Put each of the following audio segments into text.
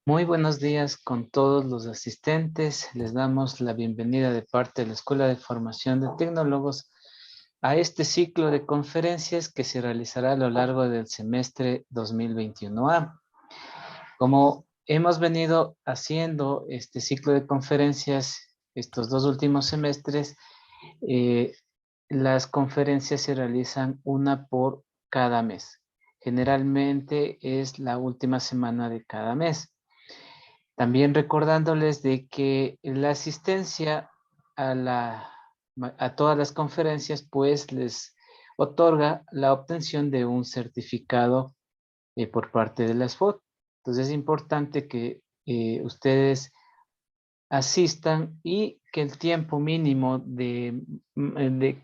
Muy buenos días con todos los asistentes. Les damos la bienvenida de parte de la Escuela de Formación de Tecnólogos a este ciclo de conferencias que se realizará a lo largo del semestre 2021A. Como hemos venido haciendo este ciclo de conferencias estos dos últimos semestres, eh, las conferencias se realizan una por cada mes. Generalmente es la última semana de cada mes. También recordándoles de que la asistencia a todas las conferencias pues les otorga la obtención de un certificado por parte de la SFOT. Entonces es importante que ustedes asistan y que el tiempo mínimo de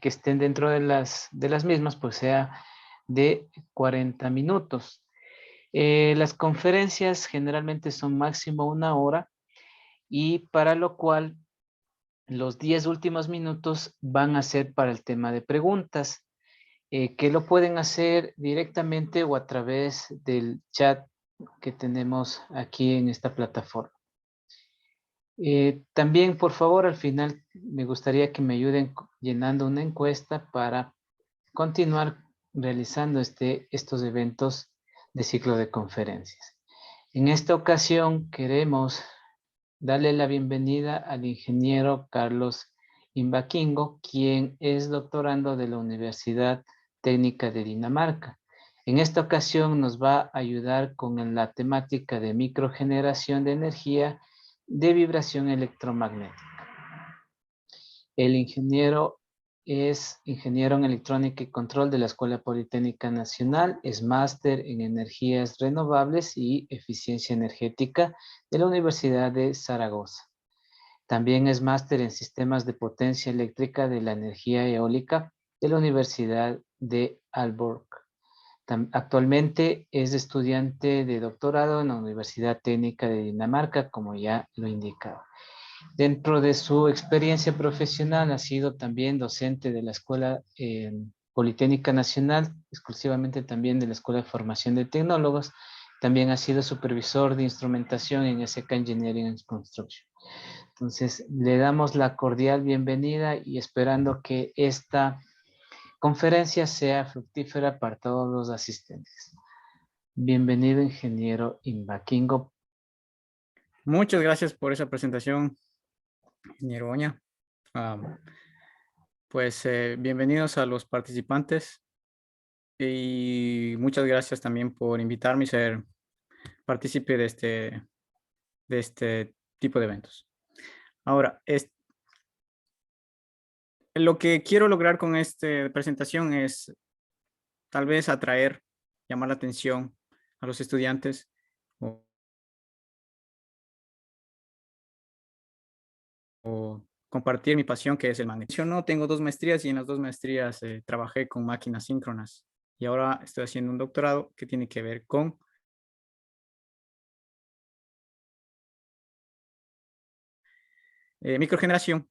que estén dentro de las mismas pues sea de 40 minutos. Las conferencias generalmente son máximo una hora y para lo cual los 10 últimos minutos van a ser para el tema de preguntas, que lo pueden hacer directamente o a través del chat que tenemos aquí en esta plataforma. También, por favor, al final me gustaría que me ayuden llenando una encuesta para continuar realizando estos eventos de ciclo de conferencias. En esta ocasión queremos darle la bienvenida al ingeniero Carlos Imbaquingo, quien es doctorando de la Universidad Técnica de Dinamarca. En esta ocasión nos va a ayudar con la temática de microgeneración de energía de vibración electromagnética. El ingeniero es ingeniero en electrónica y control de la Escuela Politécnica Nacional, es máster en energías renovables y eficiencia energética de la Universidad de Zaragoza. También es máster en sistemas de potencia eléctrica de la energía eólica de la Universidad de Aalborg. Actualmente es estudiante de doctorado en la Universidad Técnica de Dinamarca, como ya lo indicaba. Dentro de su experiencia profesional ha sido también docente de la Escuela Politécnica Nacional, exclusivamente también de la Escuela de Formación de Tecnólogos. También ha sido supervisor de instrumentación en SK Engineering and Construction. Entonces, le damos la cordial bienvenida y esperando que esta conferencia sea fructífera para todos los asistentes. Bienvenido, ingeniero Imbaquingo. Muchas gracias por esa presentación, ingeniero Oña. Bienvenidos a los participantes y muchas gracias también por invitarme y ser partícipe de este tipo de eventos. Ahora, lo que quiero lograr con esta presentación es tal vez atraer, llamar la atención a los estudiantes o compartir mi pasión, que es el magnetismo. Yo no tengo 2 maestrías y en las 2 maestrías trabajé con máquinas síncronas y ahora estoy haciendo un doctorado que tiene que ver con microgeneración.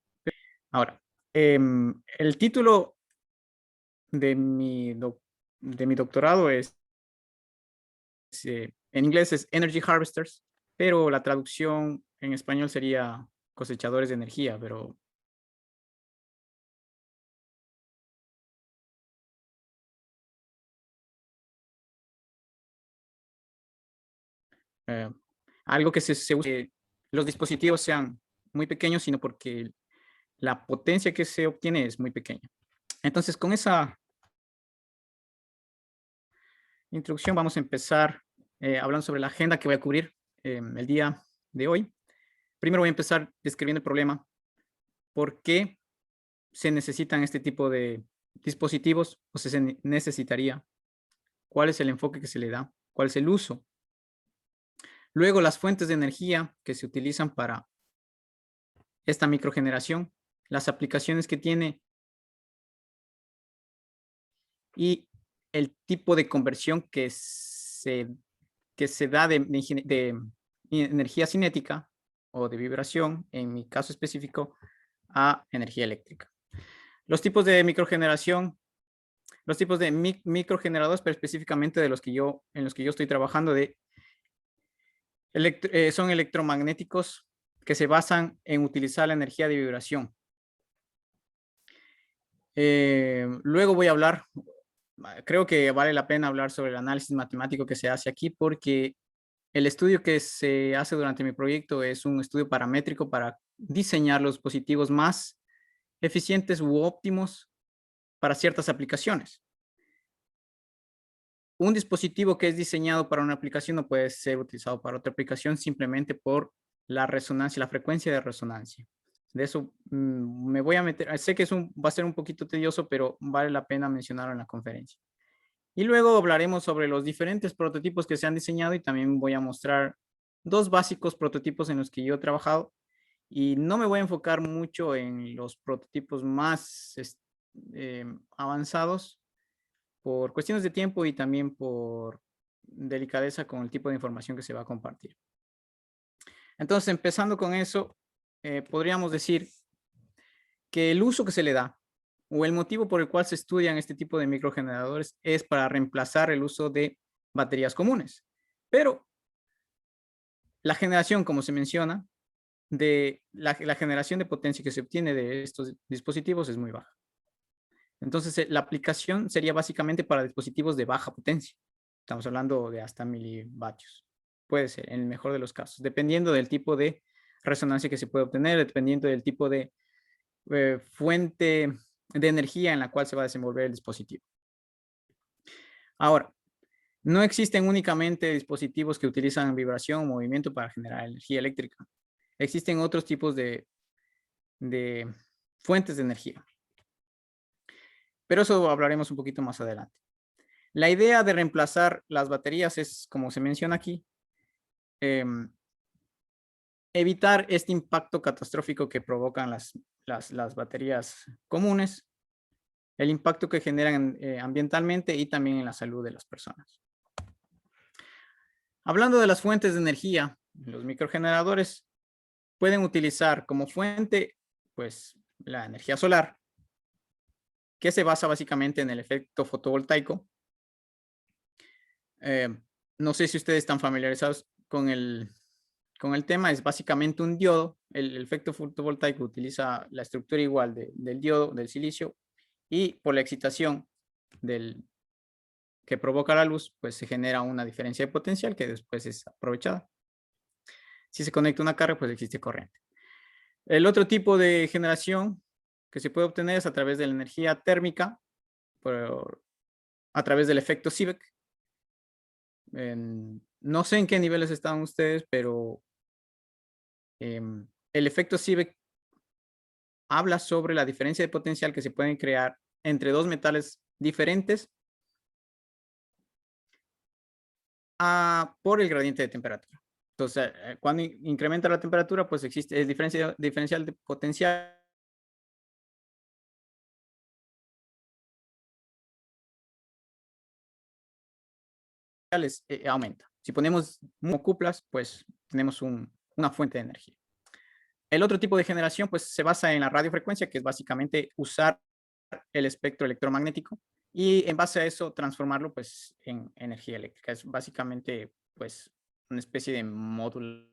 Ahora, el título de mi doctorado en inglés es Energy Harvesters, pero la traducción en español sería cosechadores de energía, pero eh, algo que se usa, los dispositivos sean muy pequeños, sino porque la potencia que se obtiene es muy pequeña. Entonces, con esa introducción vamos a empezar hablando sobre la agenda que voy a cubrir el día de hoy. Primero voy a empezar describiendo el problema. ¿Por qué se necesitan este tipo de dispositivos o se necesitaría? ¿Cuál es el enfoque que se le da? ¿Cuál es el uso? Luego, las fuentes de energía que se utilizan para esta microgeneración, las aplicaciones que tiene y el tipo de conversión que se da de energía cinética o de vibración, en mi caso específico, a energía eléctrica. Los tipos de microgeneración, los tipos de microgeneradores, pero específicamente en los que yo estoy trabajando, Son electromagnéticos que se basan en utilizar la energía de vibración. Luego voy a hablar, creo que vale la pena hablar sobre el análisis matemático que se hace aquí, porque el estudio que se hace durante mi proyecto es un estudio paramétrico para diseñar los dispositivos más eficientes u óptimos para ciertas aplicaciones. Un dispositivo que es diseñado para una aplicación no puede ser utilizado para otra aplicación simplemente por la resonancia, la frecuencia de resonancia. De eso me voy a meter, sé que va a ser un poquito tedioso, pero vale la pena mencionarlo en la conferencia. Y luego hablaremos sobre los diferentes prototipos que se han diseñado y también voy a mostrar 2 básicos prototipos en los que yo he trabajado. Y no me voy a enfocar mucho en los prototipos más avanzados por cuestiones de tiempo y también por delicadeza con el tipo de información que se va a compartir. Entonces, empezando con eso, podríamos decir que el uso que se le da o el motivo por el cual se estudian este tipo de microgeneradores es para reemplazar el uso de baterías comunes. Pero la generación, como se menciona, de la generación de potencia que se obtiene de estos dispositivos es muy baja. Entonces, la aplicación sería básicamente para dispositivos de baja potencia. Estamos hablando de hasta milivatios. Puede ser, en el mejor de los casos, dependiendo del tipo de resonancia que se puede obtener, dependiendo del tipo de fuente de energía en la cual se va a desenvolver el dispositivo. Ahora, no existen únicamente dispositivos que utilizan vibración o movimiento para generar energía eléctrica. Existen otros tipos de fuentes de energía. Pero eso hablaremos un poquito más adelante. La idea de reemplazar las baterías es, como se menciona aquí, evitar este impacto catastrófico que provocan las baterías comunes, el impacto que generan ambientalmente y también en la salud de las personas. Hablando de las fuentes de energía, los microgeneradores pueden utilizar como fuente, pues, la energía solar, que se basa básicamente en el efecto fotovoltaico. No sé si ustedes están familiarizados con el tema, es básicamente un diodo. El efecto fotovoltaico utiliza la estructura igual del diodo, del silicio, y por la excitación que provoca la luz, pues se genera una diferencia de potencial que después es aprovechada. Si se conecta una carga, pues existe corriente. El otro tipo de generación que se puede obtener es a través de la energía térmica, a través del efecto Seebeck. No sé en qué niveles están ustedes, pero el efecto Seebeck habla sobre la diferencia de potencial que se pueden crear entre dos metales diferentes por el gradiente de temperatura. Entonces, cuando incrementa la temperatura, pues existe el diferencial de potencial aumenta. Si ponemos cuplas, pues tenemos una fuente de energía. El otro tipo de generación, pues se basa en la radiofrecuencia, que es básicamente usar el espectro electromagnético y en base a eso transformarlo pues en energía eléctrica. Es básicamente pues una especie de módulo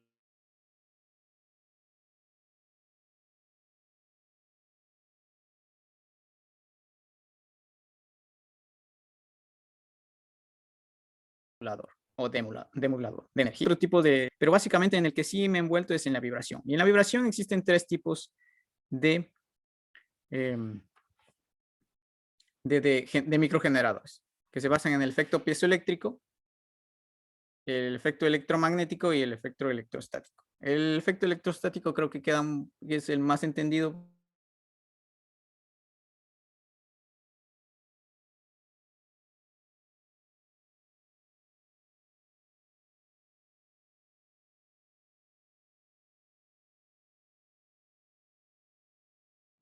o demodulador de energía. Otro tipo pero básicamente en el que sí me he envuelto es en la vibración. Y en la vibración existen 3 tipos de microgeneradores que se basan en el efecto piezoeléctrico, el efecto electromagnético y el efecto electrostático. El efecto electrostático creo que es el más entendido.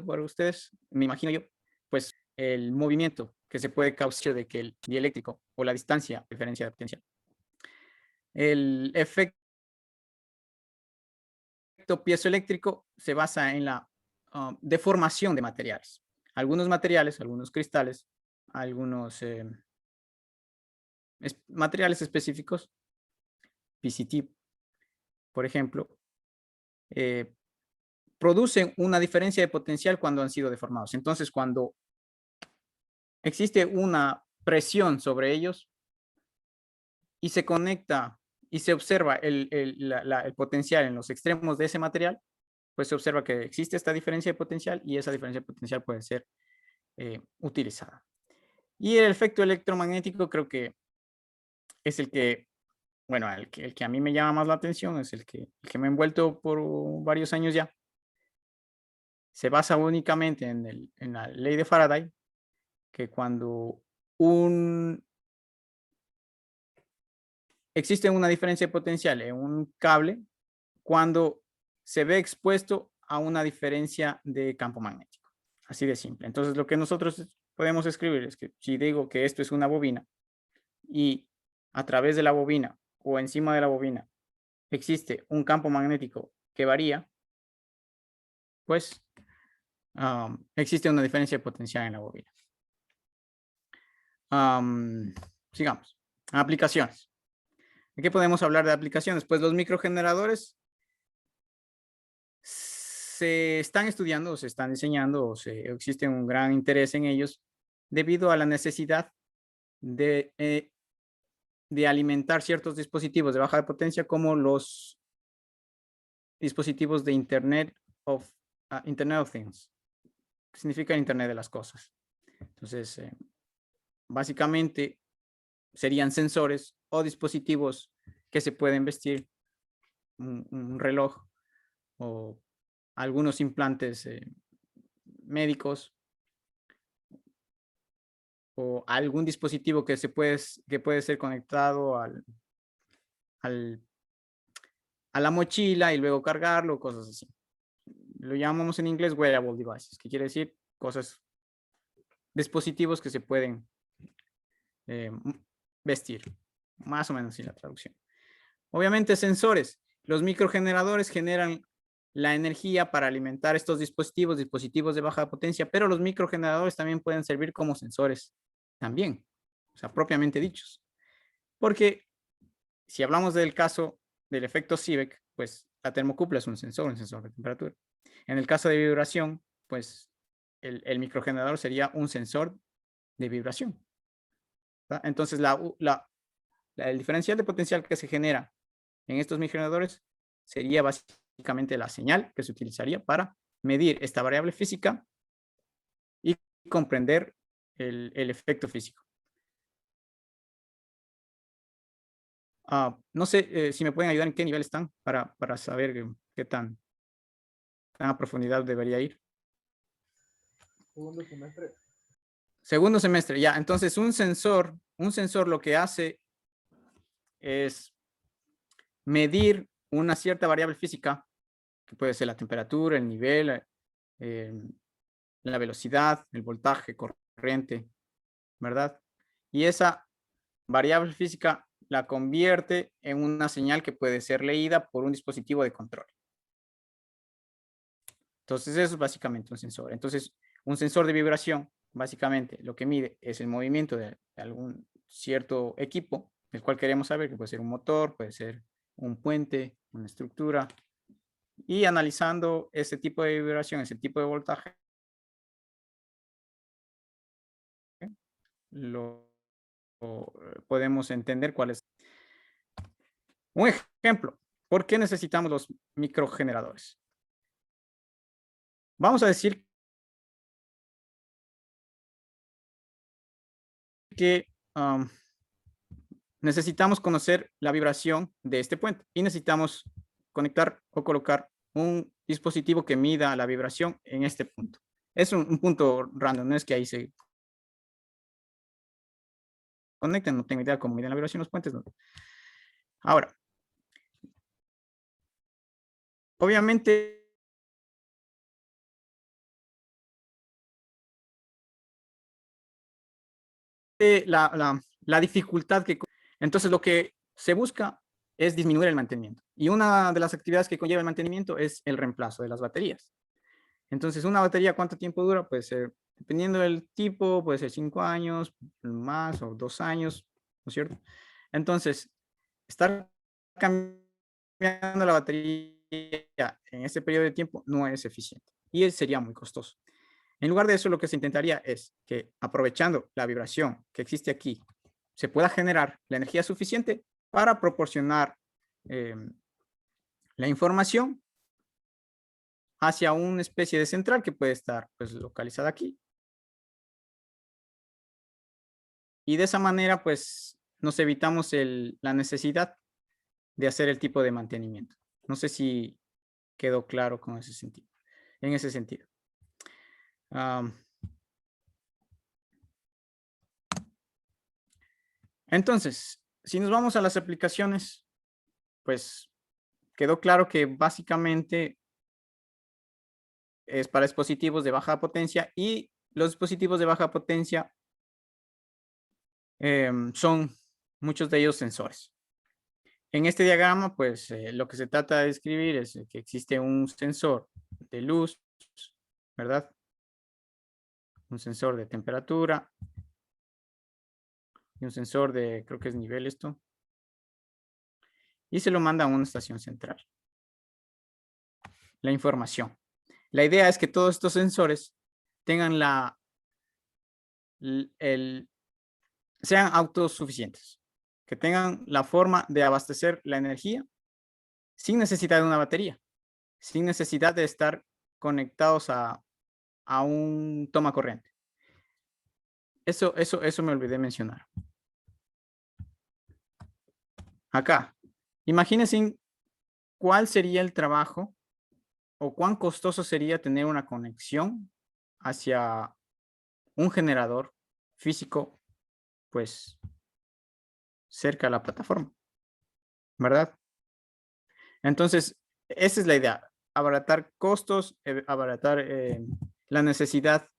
Para ustedes, me imagino yo, pues el movimiento que se puede causar de que el dieléctrico o la distancia, diferencia de potencial. El efecto piezoeléctrico se basa en la deformación de materiales. Algunos materiales, algunos cristales, algunos materiales específicos, PCT, por ejemplo, producen una diferencia de potencial cuando han sido deformados. Entonces, cuando existe una presión sobre ellos y se conecta y se observa el potencial en los extremos de ese material, pues se observa que existe esta diferencia de potencial y esa diferencia de potencial puede ser utilizada. Y el efecto electromagnético creo que es el que, bueno, el que a mí me llama más la atención, es el que me ha envuelto por varios años ya. Se basa únicamente en la ley de Faraday, que cuando existe una diferencia de potencial en un cable, cuando se ve expuesto a una diferencia de campo magnético. Así de simple. Entonces, lo que nosotros podemos escribir es que si digo que esto es una bobina y a través de la bobina o encima de la bobina existe un campo magnético que varía, pues existe una diferencia de potencial en la bobina. Sigamos. Aplicaciones. ¿De qué podemos hablar de aplicaciones? Pues los microgeneradores se están estudiando, o se están diseñando, existe un gran interés en ellos debido a la necesidad de alimentar ciertos dispositivos de baja potencia como los dispositivos de Internet of Things, que significa Internet de las cosas. Entonces, básicamente serían sensores o dispositivos que se pueden vestir, un reloj o algunos implantes médicos o algún dispositivo que puede ser conectado a la mochila y luego cargarlo, cosas así. Lo llamamos en inglés wearable devices, que quiere decir dispositivos que se pueden vestir, más o menos así la traducción. Obviamente sensores. Los microgeneradores generan la energía para alimentar estos dispositivos de baja potencia, pero los microgeneradores también pueden servir como sensores también, o sea, propiamente dichos. Porque si hablamos del caso del efecto Seebeck, pues la termocupla es un sensor de temperatura. En el caso de vibración, pues el microgenerador sería un sensor de vibración, ¿verdad? Entonces, el diferencial de potencial que se genera en estos microgeneradores sería básicamente la señal que se utilizaría para medir esta variable física y comprender el efecto físico. No sé si me pueden ayudar en qué nivel están para saber qué tan a profundidad debería ir. Segundo semestre. Segundo semestre, ya. Entonces, un sensor lo que hace es medir una cierta variable física, que puede ser la temperatura, el nivel, la velocidad, el voltaje, corriente, ¿verdad? Y esa variable física la convierte en una señal que puede ser leída por un dispositivo de control. Entonces, eso es básicamente un sensor. Entonces, un sensor de vibración, básicamente, lo que mide es el movimiento de algún cierto equipo, el cual queremos saber, que puede ser un motor, puede ser un puente, una estructura, y analizando ese tipo de vibración, ese tipo de voltaje, podemos entender cuál es. Un ejemplo, ¿por qué necesitamos los microgeneradores? Vamos a decir que necesitamos conocer la vibración de este puente y necesitamos conectar o colocar un dispositivo que mida la vibración en este punto. Es un punto random, no es que ahí se conecten, no tengo idea cómo miden la vibración los puentes. No. Ahora, obviamente, la dificultad que... Entonces, lo que se busca es disminuir el mantenimiento. Y una de las actividades que conlleva el mantenimiento es el reemplazo de las baterías. Entonces, una batería, ¿cuánto tiempo dura? Pues dependiendo del tipo, puede ser 5 años, más o 2 años, ¿no es cierto? Entonces, estar cambiando cambiando la batería en este periodo de tiempo no es eficiente y sería muy costoso. En lugar de eso, lo que se intentaría es que, aprovechando la vibración que existe aquí, se pueda generar la energía suficiente para proporcionar la información hacia una especie de central que puede estar pues, localizada aquí. Y de esa manera, pues, nos evitamos la necesidad de hacer el tipo de mantenimiento. No sé si quedó claro con ese sentido, en ese sentido. Entonces, si nos vamos a las aplicaciones, pues quedó claro que básicamente es para dispositivos de baja potencia y los dispositivos de baja potencia son muchos de ellos sensores. En este diagrama, pues lo que se trata de describir es que existe un sensor de luz, ¿verdad? Un sensor de temperatura y un sensor de, creo que es nivel esto. Y se lo manda a una estación central. La información. La idea es que todos estos sensores tengan sean autosuficientes, que tengan la forma de abastecer la energía sin necesidad de una batería, sin necesidad de estar conectados a un toma corriente. Eso me olvidé mencionar. Acá, imagínense cuál sería el trabajo o cuán costoso sería tener una conexión hacia un generador físico, pues, cerca de la plataforma, ¿verdad? Entonces, esa es la idea, abaratar costos, abaratar la necesidad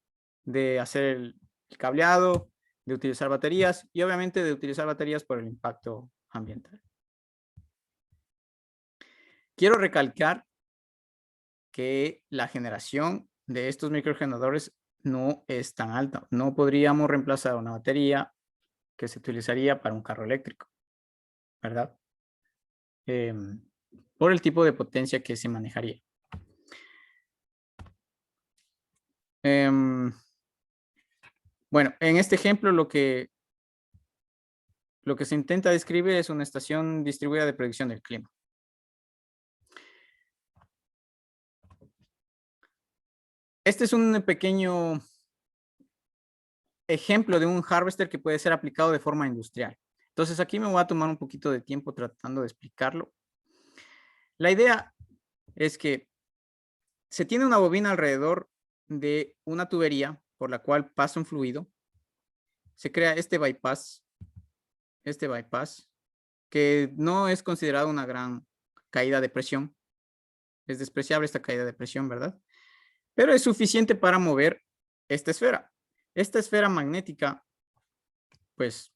de hacer el cableado, de utilizar baterías y obviamente de utilizar baterías por el impacto ambiental. Quiero recalcar que la generación de estos microgeneradores no es tan alta. No podríamos reemplazar una batería que se utilizaría para un carro eléctrico, ¿verdad? Por el tipo de potencia que se manejaría. Bueno, en este ejemplo lo que se intenta describir es una estación distribuida de predicción del clima. Este es un pequeño ejemplo de un harvester que puede ser aplicado de forma industrial. Entonces aquí me voy a tomar un poquito de tiempo tratando de explicarlo. La idea es que se tiene una bobina alrededor de una tubería por la cual pasa un fluido. Se crea este bypass, que no es considerado una gran caída de presión. Es despreciable esta caída de presión, ¿verdad? Pero es suficiente para mover esta esfera. Esta esfera magnética, pues,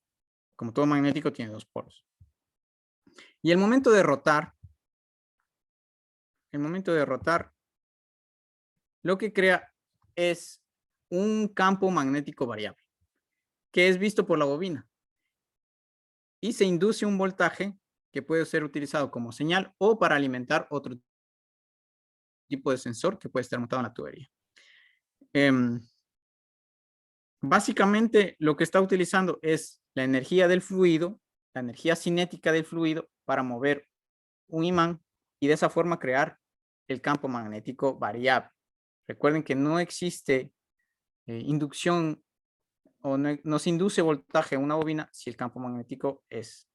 como todo magnético, tiene dos polos. Y el momento de rotar, lo que crea es un campo magnético variable, que es visto por la bobina. Y se induce un voltaje que puede ser utilizado como señal o para alimentar otro tipo de sensor que puede estar montado en la tubería. Básicamente lo que está utilizando es la energía del fluido, la energía cinética del fluido para mover un imán y de esa forma crear el campo magnético variable. Recuerden que no existe inducción o no se induce voltaje en una bobina si el campo magnético es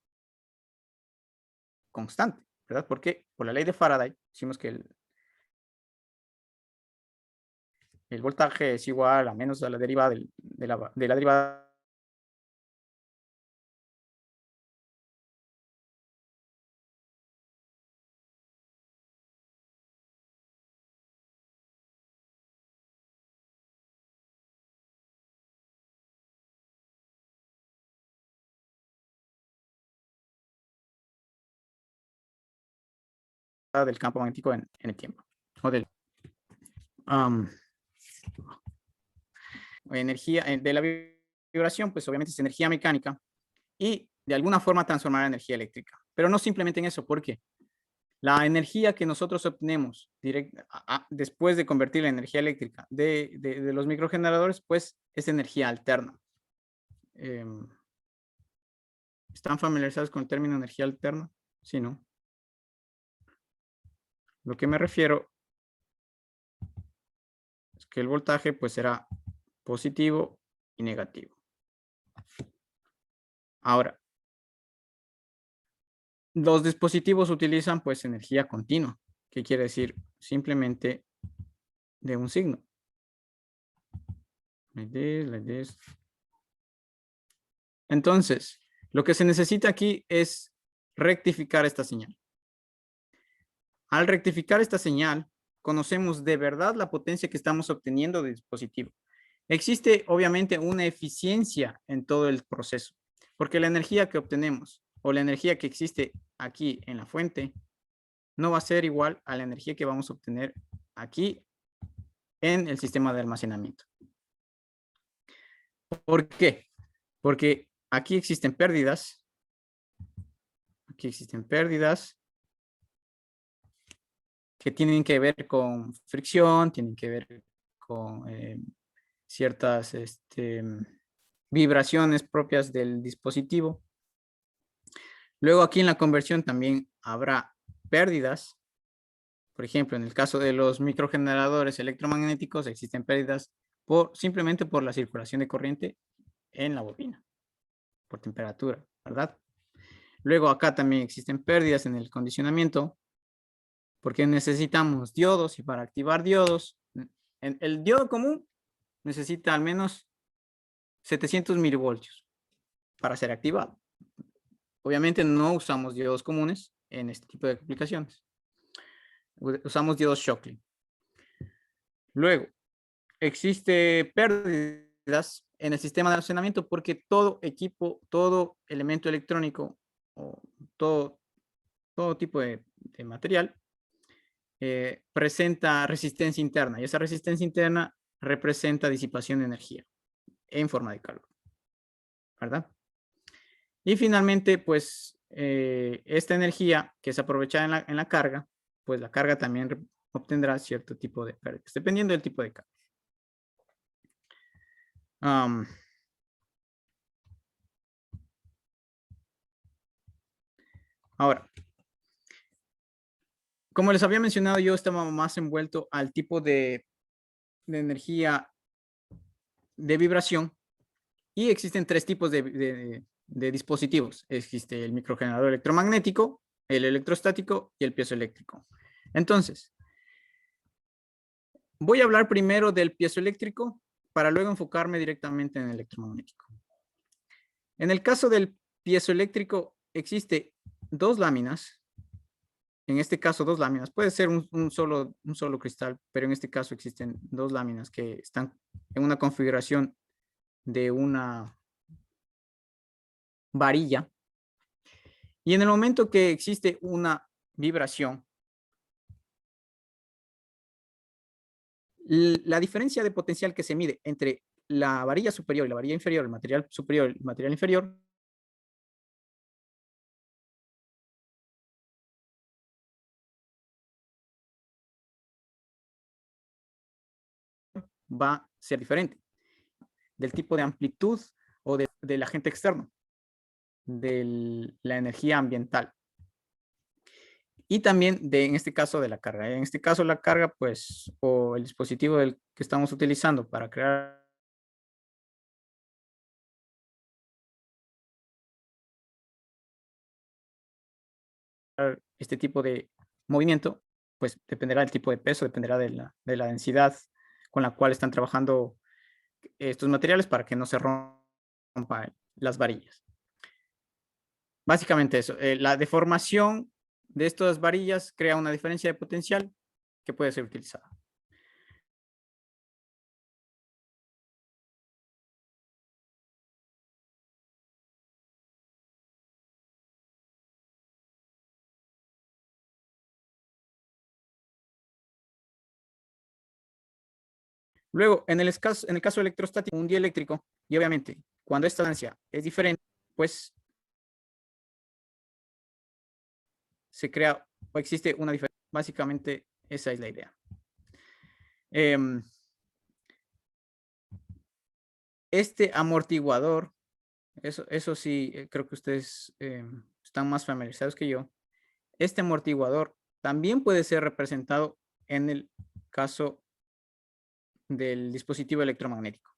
constante, ¿verdad? Porque por la ley de Faraday decimos que el voltaje es igual a menos a la derivada de la derivada del campo magnético en el tiempo. O del, energía de la vibración, pues obviamente es energía mecánica y de alguna forma transformar a energía eléctrica. Pero no simplemente en eso, ¿por qué? La energía que nosotros obtenemos después de convertir la energía eléctrica de los microgeneradores, pues es energía alterna. ¿Están familiarizados con el término energía alterna? Sí, ¿no? Lo que me refiero es que el voltaje pues será positivo y negativo. Ahora, los dispositivos utilizan pues energía continua, que quiere decir simplemente de un signo. Like this, like this. Entonces, lo que se necesita aquí es rectificar esta señal. Al rectificar esta señal, conocemos de verdad la potencia que estamos obteniendo del dispositivo. Existe obviamente una eficiencia en todo el proceso, porque la energía que obtenemos o la energía que existe aquí en la fuente no va a ser igual a la energía que vamos a obtener aquí en el sistema de almacenamiento. ¿Por qué? Porque aquí existen pérdidas. Aquí existen pérdidas que tienen que ver con fricción, tienen que ver con ciertas vibraciones propias del dispositivo. Luego aquí en la conversión también habrá pérdidas. Por ejemplo, en el caso de los microgeneradores electromagnéticos existen pérdidas simplemente por la circulación de corriente en la bobina, por temperatura, ¿verdad? Luego acá también existen pérdidas en el condicionamiento porque necesitamos diodos y para activar diodos, el diodo común necesita al menos 700 milivoltios para ser activado. Obviamente no usamos diodos comunes en este tipo de aplicaciones. Usamos diodos Shockley. Luego, existe pérdidas en el sistema de almacenamiento porque todo equipo, todo elemento electrónico o todo tipo de material presenta resistencia interna y esa resistencia interna representa disipación de energía en forma de calor, ¿verdad? Y finalmente, pues, esta energía que es aprovechada en la carga, pues la carga también obtendrá cierto tipo de pérdidas, dependiendo del tipo de carga. Ahora, como les había mencionado, yo estaba más envuelto al tipo de energía de vibración y existen tres tipos de dispositivos. Existe el microgenerador electromagnético, el electrostático y el piezoeléctrico. Entonces, voy a hablar primero del piezoeléctrico para luego enfocarme directamente en el electromagnético. En el caso del piezoeléctrico existe dos láminas. En este caso, dos láminas. Puede ser un solo cristal, pero en este caso existen dos láminas que están en una configuración de una varilla. Y en el momento que existe una vibración, la diferencia de potencial que se mide entre la varilla superior y la varilla inferior, el material superior y el material inferior, va a ser diferente del tipo de amplitud o del agente externo, de la energía ambiental. Y también en este caso de la carga. En este caso la carga, pues, o el dispositivo que estamos utilizando para crear este tipo de movimiento, pues dependerá del tipo de peso, dependerá de la densidad con la cual están trabajando estos materiales para que no se rompan las varillas. Básicamente eso. La deformación de estas varillas crea una diferencia de potencial que puede ser utilizada. Luego, en el caso electrostático, un dieléctrico, y obviamente, cuando esta distancia es diferente, pues se crea o existe una diferencia. Básicamente, esa es la idea. Em, este amortiguador, eso sí, creo que ustedes están más familiarizados que yo. Este amortiguador también puede ser representado en el caso del dispositivo electromagnético.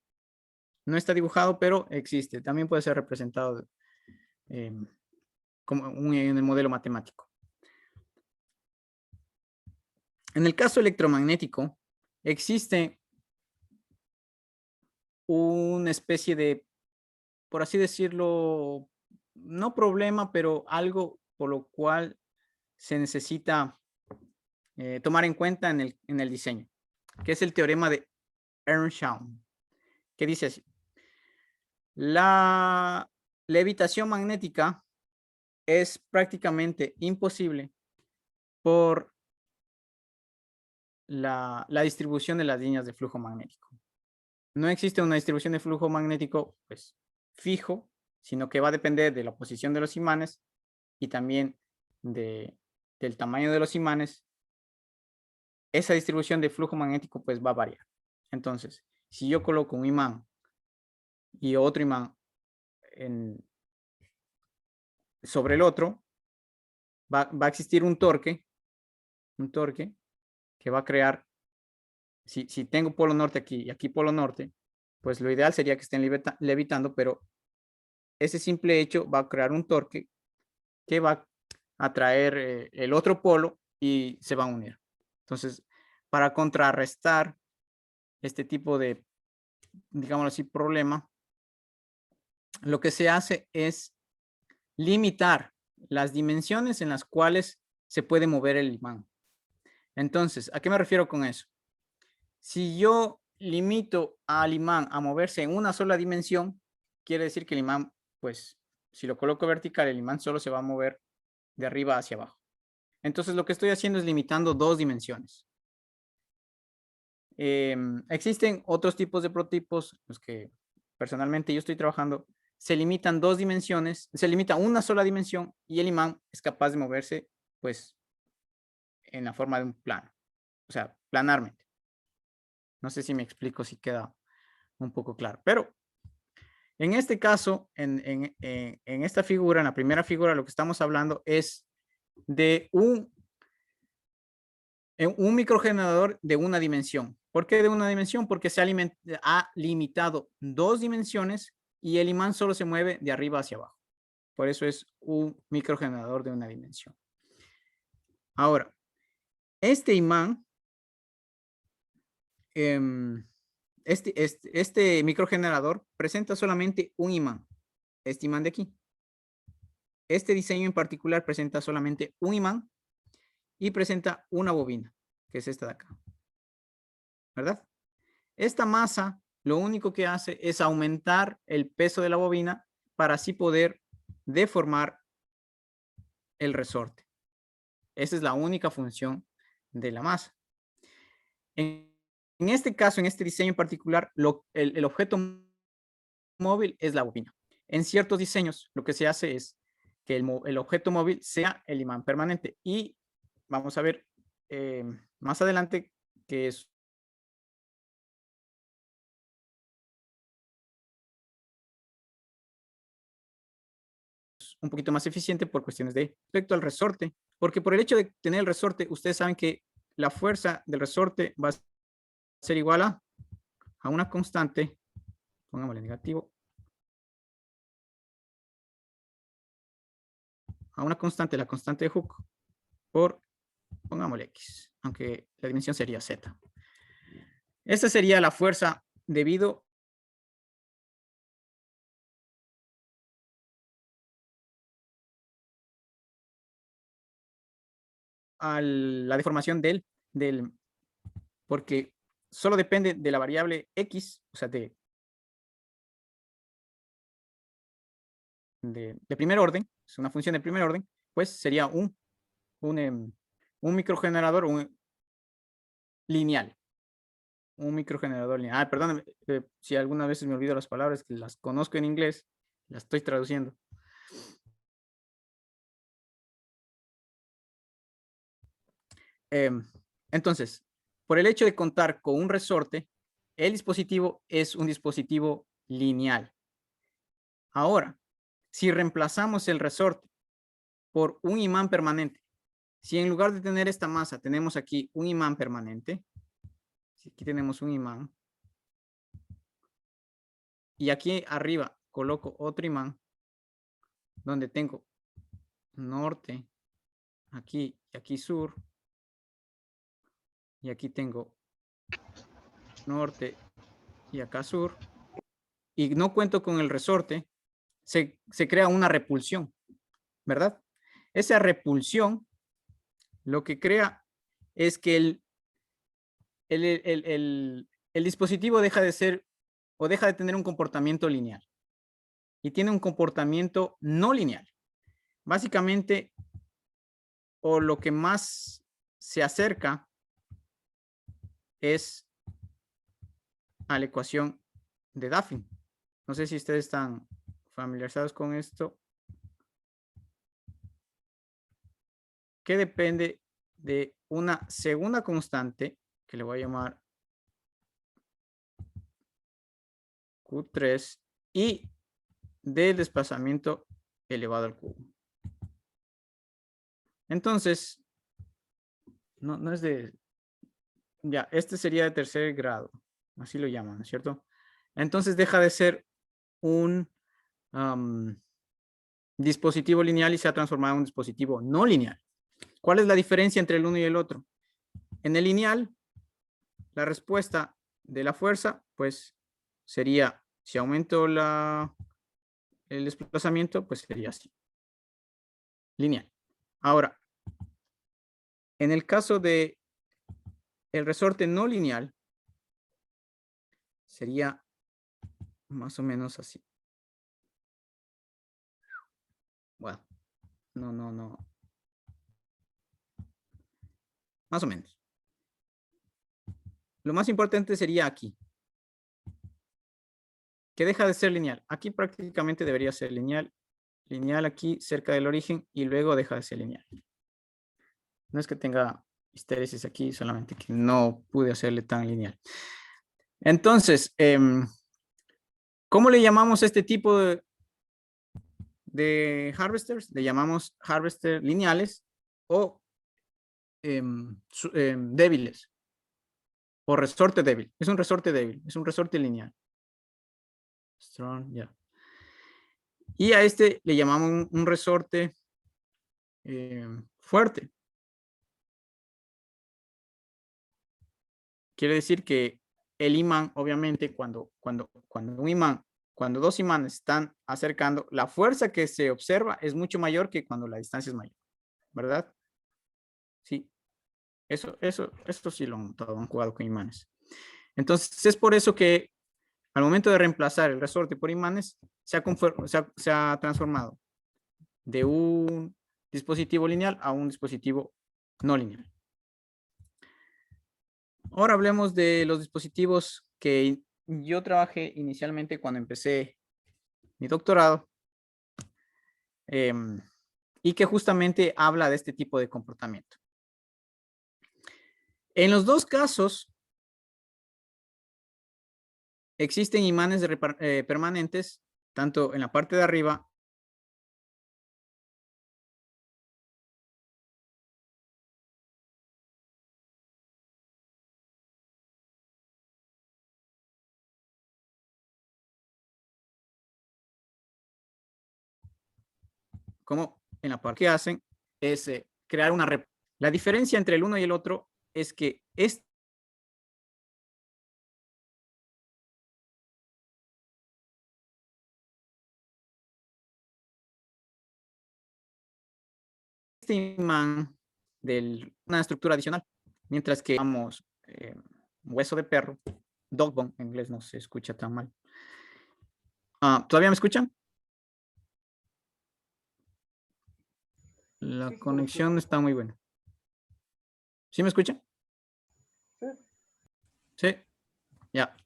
No está dibujado, pero existe. También puede ser representado como en el modelo matemático. En el caso electromagnético, existe una especie de, por así decirlo, no problema, pero algo por lo cual se necesita tomar en cuenta en el diseño, que es el teorema de Earnshaw, que dice así: la levitación magnética es prácticamente imposible por la distribución de las líneas de flujo magnético. No existe una distribución de flujo magnético pues fijo, sino que va a depender de la posición de los imanes y también del tamaño de los imanes. Esa distribución de flujo magnético pues va a variar. Entonces, si yo coloco un imán y otro imán sobre el otro, va a existir un torque que va a crear, si tengo polo norte aquí y aquí polo norte, pues lo ideal sería que estén levitando, pero ese simple hecho va a crear un torque que va a atraer el otro polo y se va a unir. Entonces, para contrarrestar este tipo de, digámoslo así, problema, lo que se hace es limitar las dimensiones en las cuales se puede mover el imán. Entonces, ¿a qué me refiero con eso? Si yo limito al imán a moverse en una sola dimensión, quiere decir que el imán, pues, si lo coloco vertical, el imán solo se va a mover de arriba hacia abajo. Entonces, lo que estoy haciendo es limitando dos dimensiones. Existen otros tipos de prototipos, los que personalmente yo estoy trabajando, se limitan dos dimensiones, se limita una sola dimensión y el imán es capaz de moverse, pues, en la forma de un plano, o sea, planarmente. No sé si me explico, si queda un poco claro, pero en este caso, en esta figura, en la primera figura, lo que estamos hablando es de un microgenerador de una dimensión. ¿Por qué de una dimensión? Porque se ha limitado dos dimensiones y el imán solo se mueve de arriba hacia abajo. Por eso es un microgenerador de una dimensión. Ahora, este imán, este microgenerador presenta solamente un imán, este imán de aquí. Este diseño en particular presenta solamente un imán y presenta una bobina, que es esta de acá, ¿verdad? Esta masa lo único que hace es aumentar el peso de la bobina para así poder deformar el resorte. Esa es la única función de la masa. En este caso, en este diseño en particular, el objeto móvil es la bobina. En ciertos diseños, lo que se hace es que el objeto móvil sea el imán permanente. Y vamos a ver más adelante que es un poquito más eficiente por cuestiones de respecto al resorte, porque por el hecho de tener el resorte, ustedes saben que la fuerza del resorte va a ser igual a una constante, pongámosle negativo, a una constante, la constante de Hooke, por, pongámosle X, aunque la dimensión sería Z. Esta sería la fuerza debido a la deformación porque solo depende de la variable X, o sea, de primer orden, es una función de primer orden, pues sería un microgenerador lineal. Un microgenerador lineal. Ah, perdóname, si alguna vez me olvido las palabras, que las conozco en inglés, las estoy traduciendo. Entonces, por el hecho de contar con un resorte, el dispositivo es un dispositivo lineal. Ahora, si reemplazamos el resorte por un imán permanente, si en lugar de tener esta masa tenemos aquí un imán permanente, si aquí tenemos un imán, y aquí arriba coloco otro imán, donde tengo norte, aquí y aquí sur, y aquí tengo norte y acá sur, y no cuento con el resorte, se crea una repulsión, ¿verdad? Esa repulsión lo que crea es que el dispositivo deja de ser o deja de tener un comportamiento lineal y tiene un comportamiento no lineal. Básicamente, o lo que más se acerca es a la ecuación de Duffy. No sé si ustedes están familiarizados con esto, que depende de una segunda constante que le voy a llamar Q3 y del desplazamiento elevado al cubo. Entonces, no es de, ya, este sería de tercer grado, así lo llaman, ¿cierto? Entonces deja de ser un dispositivo lineal y se ha transformado en un dispositivo no lineal. ¿Cuál es la diferencia entre el uno y el otro? En el lineal, la respuesta de la fuerza, pues sería, si aumento el desplazamiento, pues sería así. Lineal. Ahora, en el caso de el resorte no lineal, sería más o menos así. Bueno, no. Más o menos. Lo más importante sería aquí, que deja de ser lineal. Aquí prácticamente debería ser lineal. Lineal aquí cerca del origen y luego deja de ser lineal. No es que tenga histéresis aquí, solamente que no pude hacerle tan lineal. Entonces, ¿cómo le llamamos a este tipo de harvesters? Le llamamos harvester lineales o débiles. O resorte débil. Es un resorte débil. Es un resorte lineal. Strong, ya. Y a este le llamamos un resorte fuerte. Quiere decir que el imán, obviamente, cuando dos imanes están acercando, la fuerza que se observa es mucho mayor que cuando la distancia es mayor, ¿verdad? Sí, esto sí lo han notado, han jugado con imanes. Entonces, es por eso que al momento de reemplazar el resorte por imanes, se ha transformado de un dispositivo lineal a un dispositivo no lineal. Ahora hablemos de los dispositivos que yo trabajé inicialmente cuando empecé mi doctorado y que justamente habla de este tipo de comportamiento. En los dos casos, existen imanes permanentes, tanto en la parte de arriba como en la parte que hacen es crear una repulsión. La diferencia entre el uno y el otro es que este imán de una estructura adicional, mientras que vamos hueso de perro, dog bone, en inglés no se escucha tan mal. ¿Todavía me escuchan? La conexión no está muy buena. ¿Sí me escuchan? Sí. Sí, ya.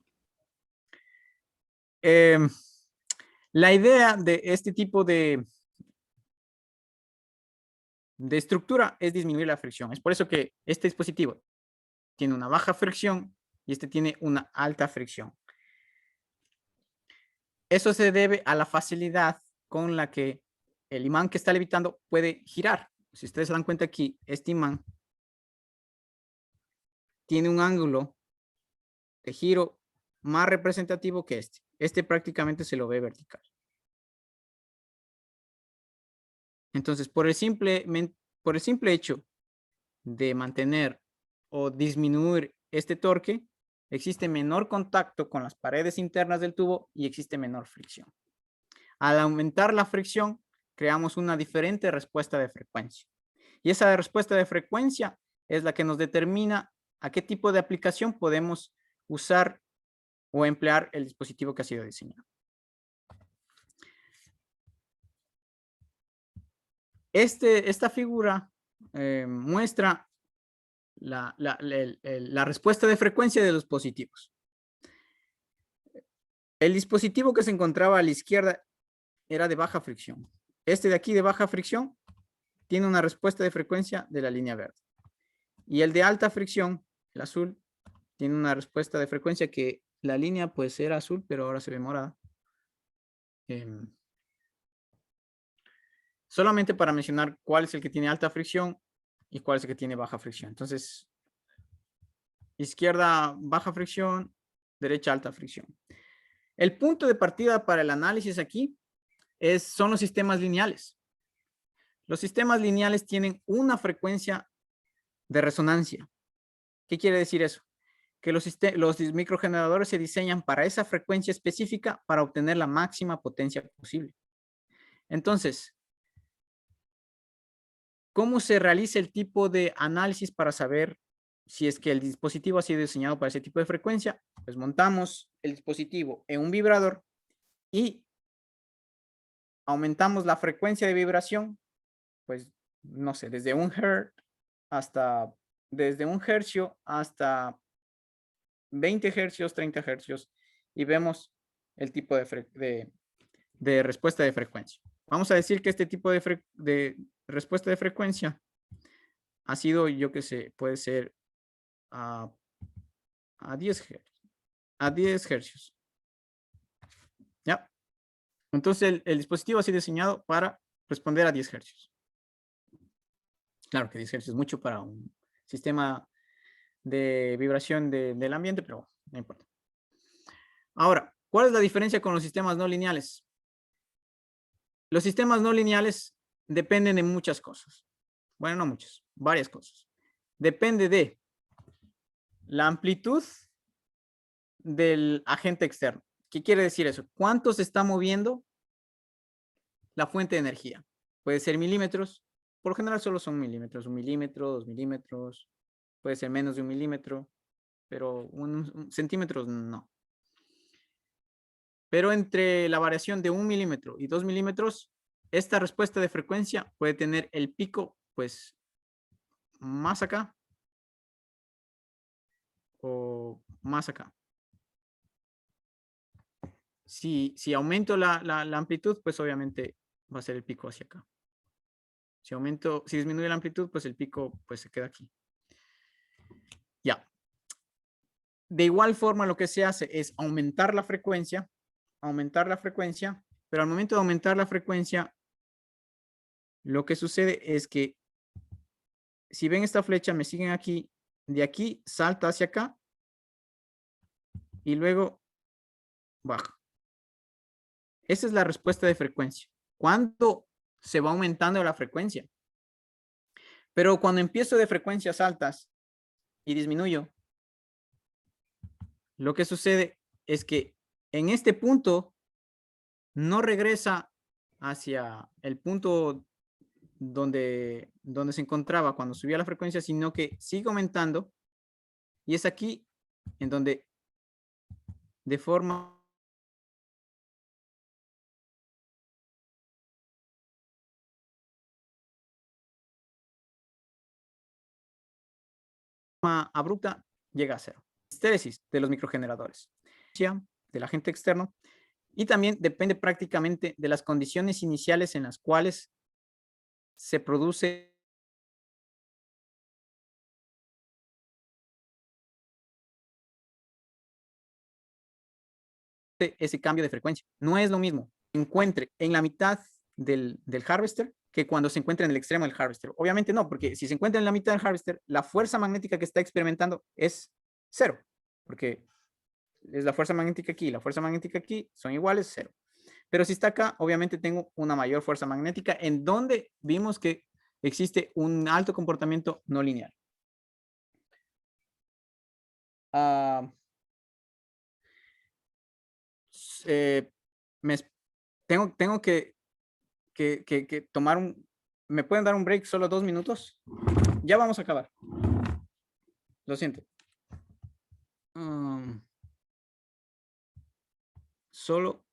La idea de este tipo de de estructura es disminuir la fricción. Es por eso que este dispositivo tiene una baja fricción y este tiene una alta fricción. Eso se debe a la facilidad con la que el imán que está levitando puede girar. Si ustedes se dan cuenta aquí, este imán tiene un ángulo de giro más representativo que este. Este prácticamente se lo ve vertical. Entonces, por el simple hecho de mantener o disminuir este torque, existe menor contacto con las paredes internas del tubo y existe menor fricción. Al aumentar la fricción, creamos una diferente respuesta de frecuencia. Y esa respuesta de frecuencia es la que nos determina a qué tipo de aplicación podemos usar o emplear el dispositivo que ha sido diseñado. Esta figura muestra la respuesta de frecuencia de los dispositivos. El dispositivo que se encontraba a la izquierda era de baja fricción. Este de aquí de baja fricción tiene una respuesta de frecuencia de la línea verde. Y el de alta fricción, el azul, tiene una respuesta de frecuencia que la línea pues era azul, pero ahora se ve morada. Solamente para mencionar cuál es el que tiene alta fricción y cuál es el que tiene baja fricción. Entonces, izquierda baja fricción, derecha alta fricción. El punto de partida para el análisis aquí son los sistemas lineales. Los sistemas lineales tienen una frecuencia de resonancia. ¿Qué quiere decir eso? Que los microgeneradores se diseñan para esa frecuencia específica para obtener la máxima potencia posible. Entonces, ¿cómo se realiza el tipo de análisis para saber si es que el dispositivo ha sido diseñado para ese tipo de frecuencia? Pues montamos el dispositivo en un vibrador y aumentamos la frecuencia de vibración, pues, no sé, desde 1 Hz hasta 20 Hz, 30 Hz, y vemos el tipo de respuesta de frecuencia. Vamos a decir que este tipo de respuesta de frecuencia ha sido, yo qué sé, puede ser a 10 Hz. A 10 Hz. ¿Ya? Entonces el dispositivo ha sido diseñado para responder a 10 Hz. Claro que 10 Hz es mucho para un sistema de vibración del ambiente, pero no importa. Ahora, ¿cuál es la diferencia con los sistemas no lineales? Los sistemas no lineales dependen de muchas cosas. Bueno, no muchas, varias cosas. Depende de la amplitud del agente externo. ¿Qué quiere decir eso? ¿Cuánto se está moviendo la fuente de energía? Puede ser milímetros. Por lo general solo son milímetros. 1 milímetro, 2 milímetros. Puede ser menos de 1 milímetro. Pero centímetros no. Pero entre la variación de 1 milímetro y 2 milímetros, esta respuesta de frecuencia puede tener el pico, pues, más acá o más acá. Si aumento la amplitud, pues obviamente va a ser el pico hacia acá. Si disminuye la amplitud, pues el pico pues se queda aquí. Ya. De igual forma, lo que se hace es aumentar la frecuencia, pero al momento de aumentar la frecuencia, lo que sucede es que si ven esta flecha, me siguen aquí, de aquí salta hacia acá y luego baja. Esa es la respuesta de frecuencia. ¿Cuánto se va aumentando la frecuencia? Pero cuando empiezo de frecuencias altas y disminuyo, lo que sucede es que en este punto no regresa hacia el punto donde se encontraba cuando subía la frecuencia, sino que sigue aumentando y es aquí en donde de forma abrupta llega a cero. Histéresis de los microgeneradores, del agente externo, y también depende prácticamente de las condiciones iniciales en las cuales se produce ese cambio de frecuencia. No es lo mismo encuentre en la mitad del harvester que cuando se encuentra en el extremo del harvester. Obviamente no, porque si se encuentra en la mitad del harvester, la fuerza magnética que está experimentando es 0, porque es la fuerza magnética aquí y la fuerza magnética aquí son iguales, 0. Pero si está acá, obviamente tengo una mayor fuerza magnética en donde vimos que existe un alto comportamiento no lineal. Tengo que tomar un... ¿Me pueden dar un break solo 2 minutos? Ya vamos a acabar. Lo siento. Solo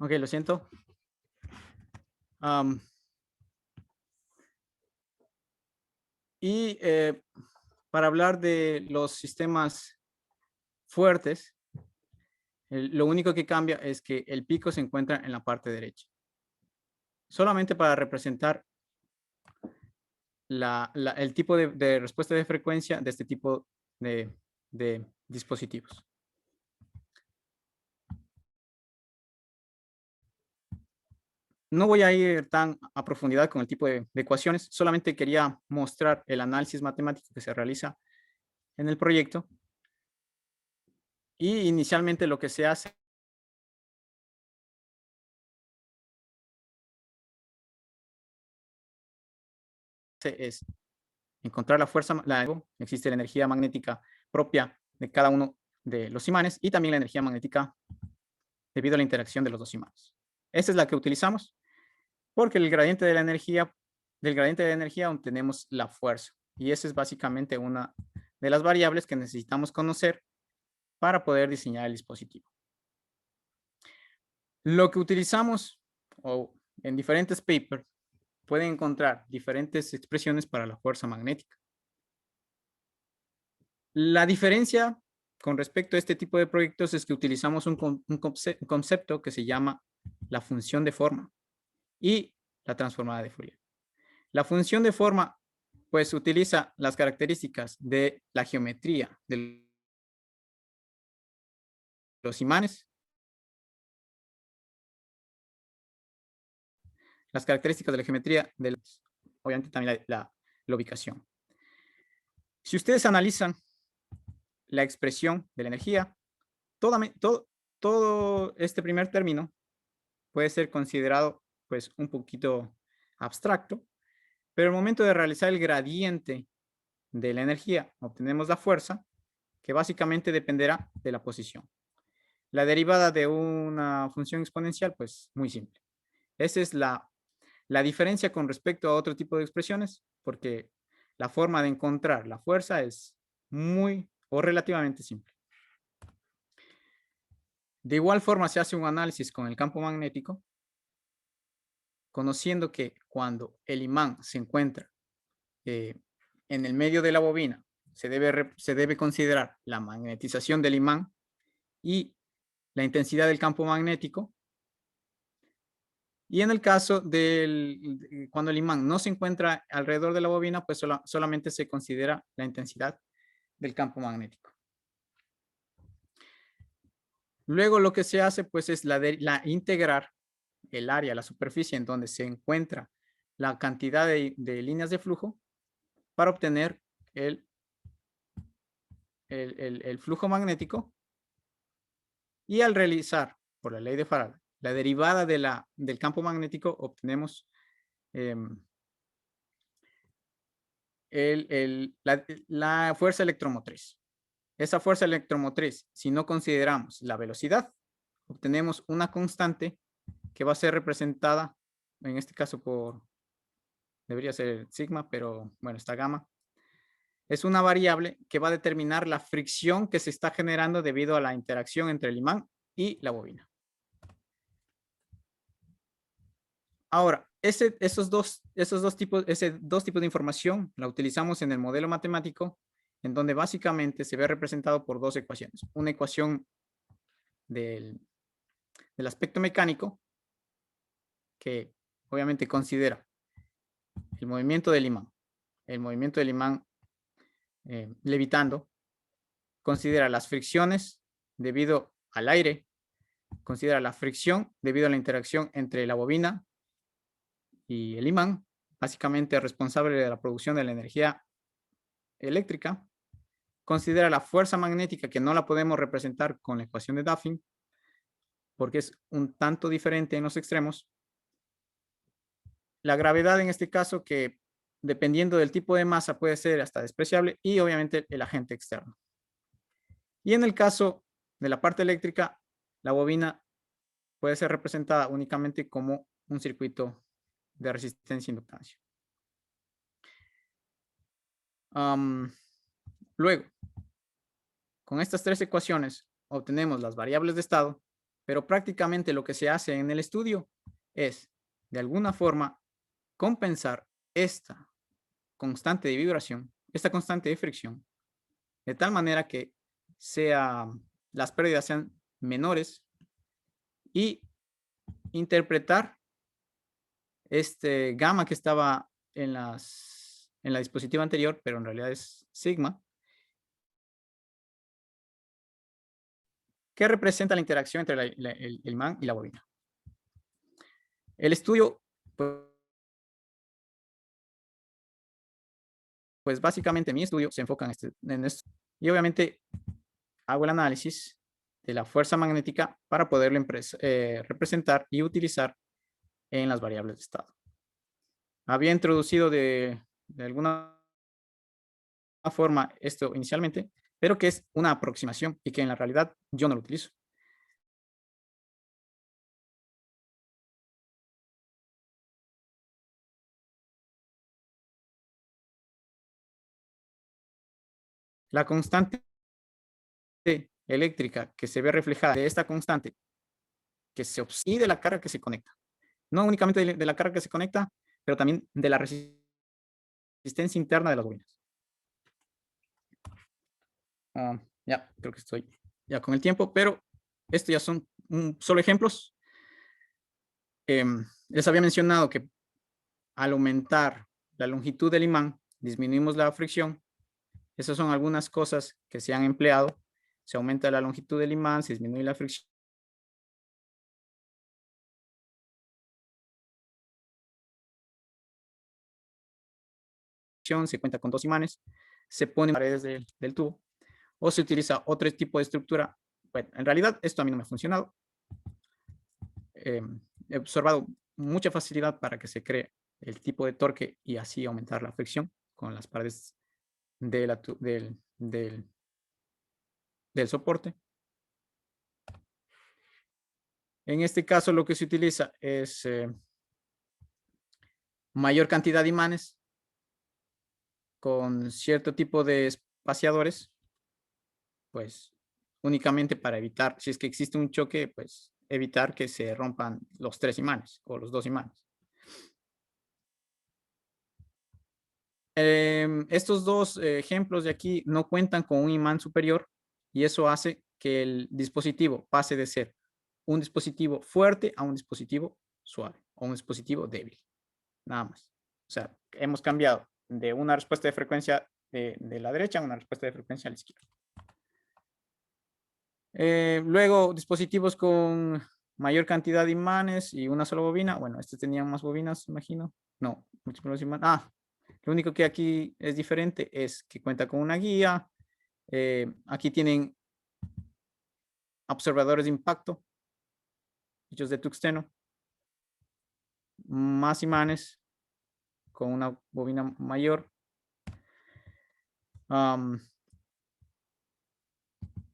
ok, lo siento. Para hablar de los sistemas fuertes, lo único que cambia es que el pico se encuentra en la parte derecha. Solamente para representar el tipo de respuesta de frecuencia de este tipo de dispositivos. No voy a ir tan a profundidad con el tipo de ecuaciones, solamente quería mostrar el análisis matemático que se realiza en el proyecto. Y inicialmente lo que se hace es encontrar la fuerza, existe la energía magnética propia de cada uno de los imanes y también la energía magnética debido a la interacción de los dos imanes. Esta es la que utilizamos porque del gradiente de la energía obtenemos la fuerza. Y esa es básicamente una de las variables que necesitamos conocer para poder diseñar el dispositivo. Lo que utilizamos o en diferentes papers pueden encontrar diferentes expresiones para la fuerza magnética. La diferencia con respecto a este tipo de proyectos es que utilizamos un concepto que se llama la función de forma y la transformada de Fourier. La función de forma pues utiliza las características de la geometría de los imanes, las características de la geometría, obviamente también la ubicación. Si ustedes analizan la expresión de la energía, todo este primer término puede ser considerado pues un poquito abstracto, pero al momento de realizar el gradiente de la energía, obtenemos la fuerza, que básicamente dependerá de la posición. La derivada de una función exponencial, pues muy simple. Esa es la diferencia con respecto a otro tipo de expresiones, porque la forma de encontrar la fuerza es muy o relativamente simple. De igual forma se hace un análisis con el campo magnético, conociendo que cuando el imán se encuentra en el medio de la bobina, se debe considerar la magnetización del imán y la intensidad del campo magnético. Y en el caso cuando el imán no se encuentra alrededor de la bobina, pues solamente se considera la intensidad del campo magnético. Luego lo que se hace pues es integrar el área, la superficie en donde se encuentra la cantidad de líneas de flujo para obtener el flujo magnético. Y al realizar, por la ley de Faraday, la derivada del campo magnético, obtenemos la fuerza electromotriz. Esa fuerza electromotriz, si no consideramos la velocidad, obtenemos una constante que va a ser representada, en este caso debería ser sigma, pero bueno, está gamma. Es una variable que va a determinar la fricción que se está generando debido a la interacción entre el imán y la bobina. Ahora, esos dos tipos de información la utilizamos en el modelo matemático, en donde básicamente se ve representado por dos ecuaciones. Una ecuación del aspecto mecánico, que obviamente considera el movimiento del imán, levitando, considera las fricciones debido al aire, considera la fricción debido a la interacción entre la bobina y el imán, básicamente responsable de la producción de la energía eléctrica, considera la fuerza magnética, que no la podemos representar con la ecuación de Duffy, porque es un tanto diferente en los extremos. La gravedad en este caso, que dependiendo del tipo de masa puede ser hasta despreciable, y obviamente el agente externo. Y en el caso de la parte eléctrica, la bobina puede ser representada únicamente como un circuito de resistencia e inductancia. Luego, con estas tres ecuaciones obtenemos las variables de estado, pero prácticamente lo que se hace en el estudio es, de alguna forma, compensar esta constante de vibración, esta constante de fricción, de tal manera que las pérdidas sean menores, y interpretar este gamma que estaba en la dispositiva anterior, pero en realidad es sigma, que representa la interacción entre el imán y la bobina. El estudio, pues básicamente mi estudio se enfoca en esto. Y obviamente hago el análisis de la fuerza magnética para poderlo representar y utilizar en las variables de estado. Había introducido de alguna forma esto inicialmente, pero que es una aproximación y que en la realidad yo no lo utilizo. La constante eléctrica que se ve reflejada de esta constante que se obtiene de la carga que se conecta. No únicamente de la carga que se conecta, pero también de la resistencia interna de las bobinas. Ya, creo que estoy ya con el tiempo, pero estos ya son solo ejemplos. Les había mencionado que al aumentar la longitud del imán, disminuimos la fricción. Esas son algunas cosas que se han empleado. Se aumenta la longitud del imán, se disminuye la fricción. Se cuenta con 2 imanes, se ponen paredes del tubo, o se utiliza otro tipo de estructura. Bueno, en realidad esto a mí no me ha funcionado. He observado mucha facilidad para que se cree el tipo de torque y así aumentar la fricción con las paredes del soporte. En este caso lo que se utiliza es mayor cantidad de imanes con cierto tipo de espaciadores, pues únicamente para evitar, si es que existe un choque, pues evitar que se rompan los 3 imanes o los 2 imanes. Estos dos ejemplos de aquí no cuentan con un imán superior y eso hace que el dispositivo pase de ser un dispositivo fuerte a un dispositivo suave o un dispositivo débil. Nada más. O sea, hemos cambiado de una respuesta de frecuencia de la derecha a una respuesta de frecuencia a la izquierda. Luego, dispositivos con mayor cantidad de imanes y una sola bobina. Bueno, estos tenían más bobinas, imagino. No, múltiples imanes. Lo único que aquí es diferente es que cuenta con una guía. Aquí tienen observadores de impacto hechos de tungsteno. Más imanes con una bobina mayor.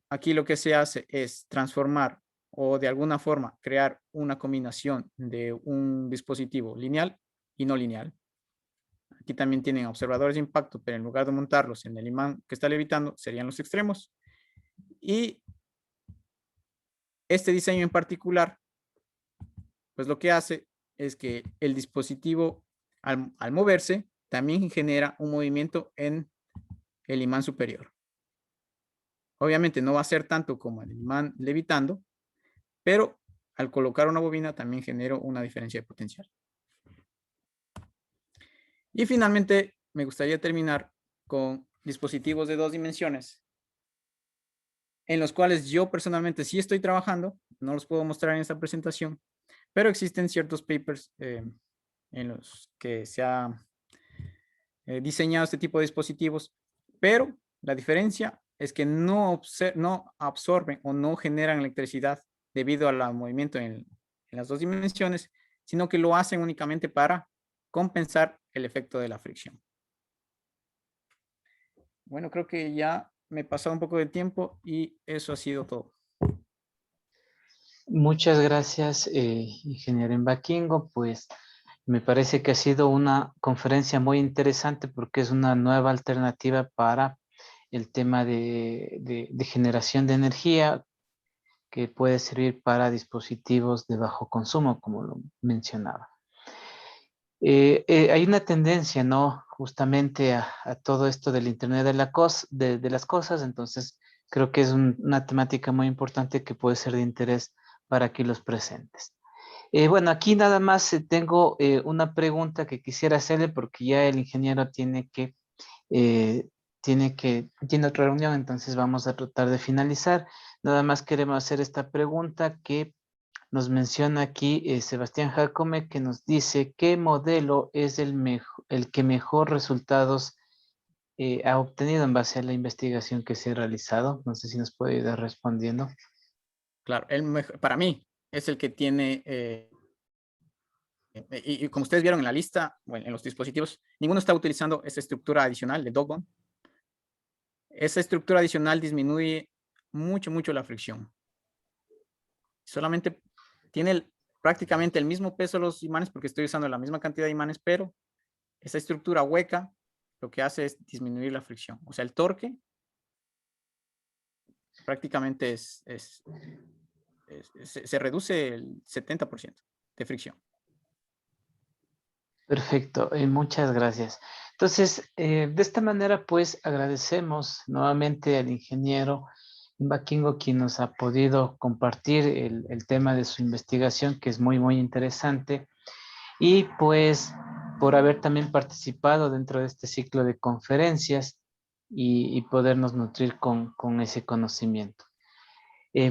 Aquí lo que se hace es transformar o de alguna forma crear una combinación de un dispositivo lineal y no lineal. Aquí también tienen observadores de impacto, pero en lugar de montarlos en el imán que está levitando, serían los extremos. Y este diseño en particular, pues lo que hace es que el dispositivo, al moverse, también genera un movimiento en el imán superior. Obviamente no va a ser tanto como el imán levitando, pero al colocar una bobina también genero una diferencia de potencial. Y finalmente, me gustaría terminar con dispositivos de 2 dimensiones, en los cuales yo personalmente sí estoy trabajando, no los puedo mostrar en esta presentación, pero existen ciertos papers en los que se ha diseñado este tipo de dispositivos, pero la diferencia es que no absorben o no generan electricidad debido al movimiento en las 2 dimensiones, sino que lo hacen únicamente para compensar el efecto de la fricción. Bueno, creo que ya me he pasado un poco de tiempo y eso ha sido todo. Muchas gracias, ingeniero Imbaquingo. Pues me parece que ha sido una conferencia muy interesante porque es una nueva alternativa para el tema de generación de energía que puede servir para dispositivos de bajo consumo, como lo mencionaba. Hay una tendencia, ¿no? Justamente a todo esto del Internet de las cosas, entonces creo que es una temática muy importante que puede ser de interés para aquí los presentes. Bueno, aquí nada más tengo una pregunta que quisiera hacerle porque ya el ingeniero tiene otra reunión, entonces vamos a tratar de finalizar. Nada más queremos hacer esta pregunta que nos menciona aquí Sebastián Jacome, que nos dice qué modelo es el que mejor resultados ha obtenido en base a la investigación que se ha realizado. No sé si nos puede ir respondiendo. Claro, para mí es el que tiene, y como ustedes vieron en la lista, bueno, en los dispositivos, ninguno está utilizando esa estructura adicional de dog bond. Esa estructura adicional disminuye mucho la fricción. Solamente tiene prácticamente el mismo peso los imanes porque estoy usando la misma cantidad de imanes, pero esa estructura hueca lo que hace es disminuir la fricción. O sea, el torque prácticamente se reduce el 70% de fricción. Perfecto, muchas gracias. Entonces, de esta manera, pues agradecemos nuevamente al ingeniero Imbaquingo quien nos ha podido compartir el tema de su investigación, que es muy interesante. Y pues por haber también participado dentro de este ciclo de conferencias y podernos nutrir con ese conocimiento.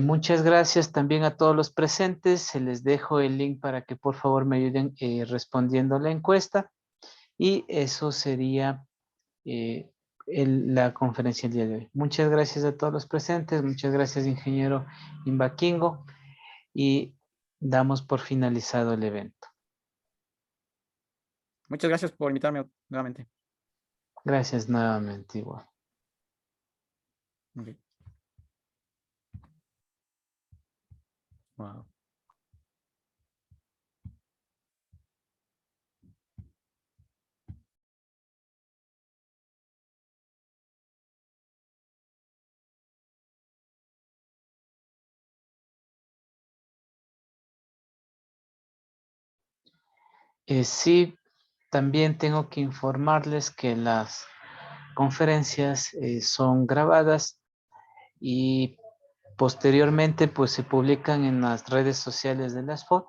Muchas gracias también a todos los presentes. Se les dejo el link para que por favor me ayuden respondiendo la encuesta. Y eso sería la conferencia el día de hoy. Muchas gracias a todos los presentes. Muchas gracias, ingeniero Imbaquingo. Y damos por finalizado el evento. Muchas gracias por invitarme nuevamente. Gracias nuevamente, igual. Okay. Wow. Sí, también tengo que informarles que las conferencias son grabadas y posteriormente pues se publican en las redes sociales de la SFOD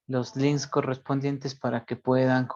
los links correspondientes para que puedan